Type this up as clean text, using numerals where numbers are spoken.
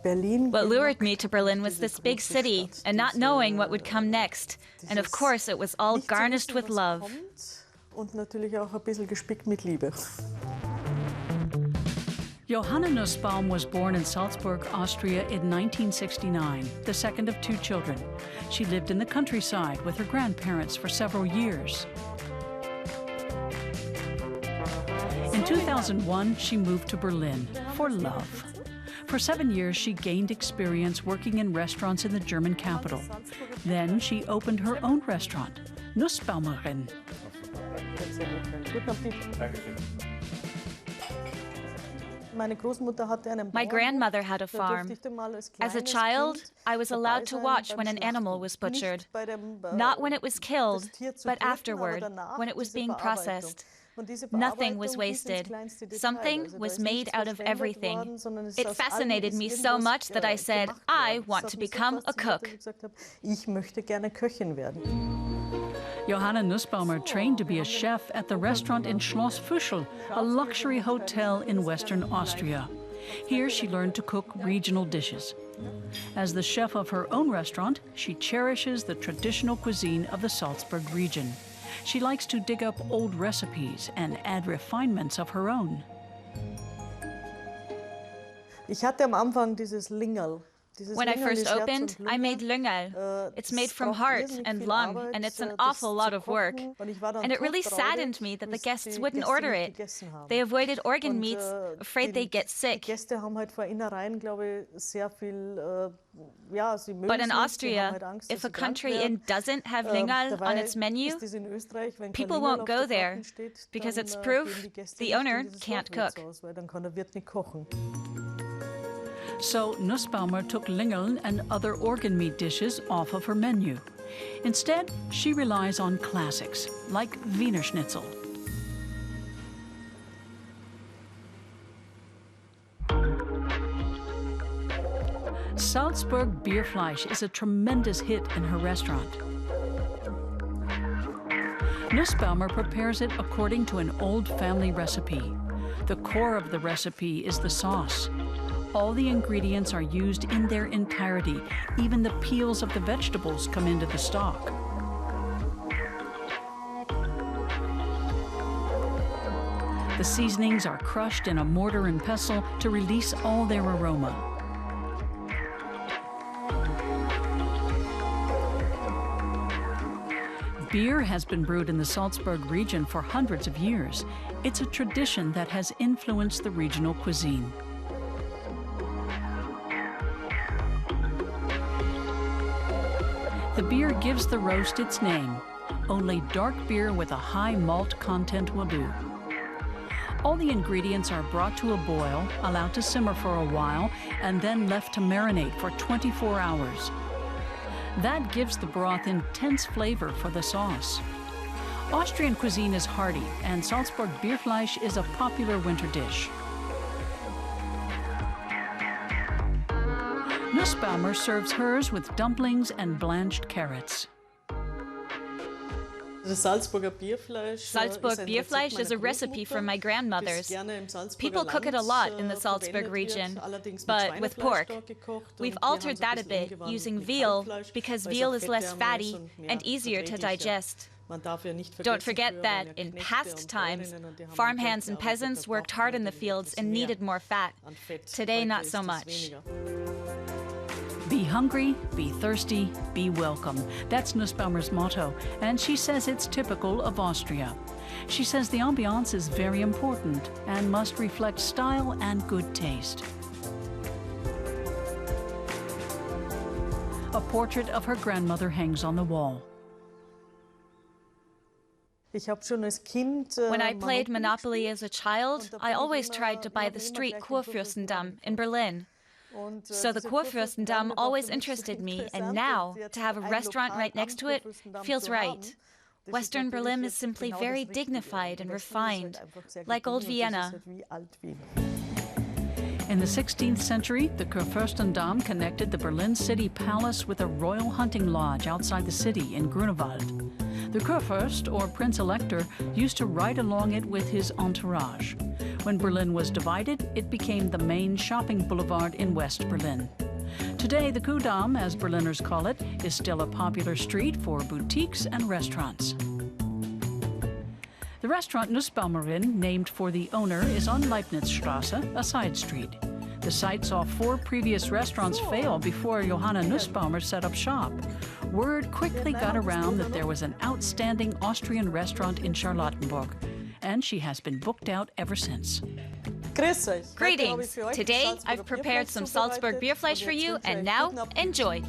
What lured me to Berlin was this big city and not knowing what would come next. And of course, it was all garnished with love. Johanna Nussbaum was born in Salzburg, Austria in 1969, the second of two children. She lived in the countryside with her grandparents for several years. In 2001, she moved to Berlin for love. For 7 years, she gained experience working in restaurants in the German capital. Then she opened her own restaurant, Nussbaumerin. My grandmother had a farm. As a child, I was allowed to watch when an animal was butchered. Not when it was killed, but afterward, when it was being processed. Nothing was wasted. Something was made out of everything. It fascinated me so much that I said, I want to become a cook. Johanna Nussbaumer trained to be a chef at the restaurant in Schloss Fuschl, a luxury hotel in western Austria. Here she learned to cook regional dishes. As the chef of her own restaurant, she cherishes the traditional cuisine of the Salzburg region. She likes to dig up old recipes and add refinements of her own. When I first opened, I made Lüngel. It's made from heart and lung, and it's an awful lot of work. And it really saddened me that the guests wouldn't order it. They avoided organ meats, afraid they'd get sick. But in Austria, if a country inn doesn't have Lüngel on its menu, people won't go there, because it's proof the owner can't cook. So Nussbaumer took Lüngel and other organ meat dishes off of her menu. Instead, she relies on classics, like Wiener schnitzel. Salzburg Bierfleisch is a tremendous hit in her restaurant. Nussbaumer prepares it according to an old family recipe. The core of the recipe is the sauce. All the ingredients are used in their entirety. Even the peels of the vegetables come into the stock. The seasonings are crushed in a mortar and pestle to release all their aroma. Beer has been brewed in the Salzburg region for hundreds of years. It's a tradition that has influenced the regional cuisine. The beer gives the roast its name. Only dark beer with a high malt content will do. All the ingredients are brought to a boil, allowed to simmer for a while, and then left to marinate for 24 hours. That gives the broth intense flavor for the sauce. Austrian cuisine is hearty, and Salzburg Bierfleisch is a popular winter dish. Nussbaumer serves hers with dumplings and blanched carrots. Salzburg Bierfleisch is a recipe from my grandmother's. People cook it a lot in the Salzburg region, but with pork. We've altered that a bit, using veal, because veal is less fatty and easier to digest. Don't forget that, in past times, farmhands and peasants worked hard in the fields and needed more fat. Today, not so much. Be hungry, be thirsty, be welcome. That's Nussbaumer's motto, and she says it's typical of Austria. She says the ambiance is very important and must reflect style and good taste. A portrait of her grandmother hangs on the wall. When I played Monopoly as a child, I always tried to buy the street Kurfürstendamm in Berlin. So the Kurfürstendamm always interested me, and now, to have a restaurant right next to it, feels right. Western Berlin is simply very dignified and refined, like old Vienna. In the 16th century, the Kurfürstendamm connected the Berlin city palace with a royal hunting lodge outside the city in Grunewald. The Kurfürst, or Prince Elector, used to ride along it with his entourage. When Berlin was divided, it became the main shopping boulevard in West Berlin. Today, the Kudamm, as Berliners call it, is still a popular street for boutiques and restaurants. The restaurant Nussbaumerin, named for the owner, is on Leibnizstrasse, a side street. The site saw 4 previous restaurants fail before Johanna Nussbaumer set up shop. Word quickly got around that there was an outstanding Austrian restaurant in Charlottenburg, and she has been booked out ever since. Greetings! Today I've prepared some Salzburg Bierfleisch for you, and now enjoy!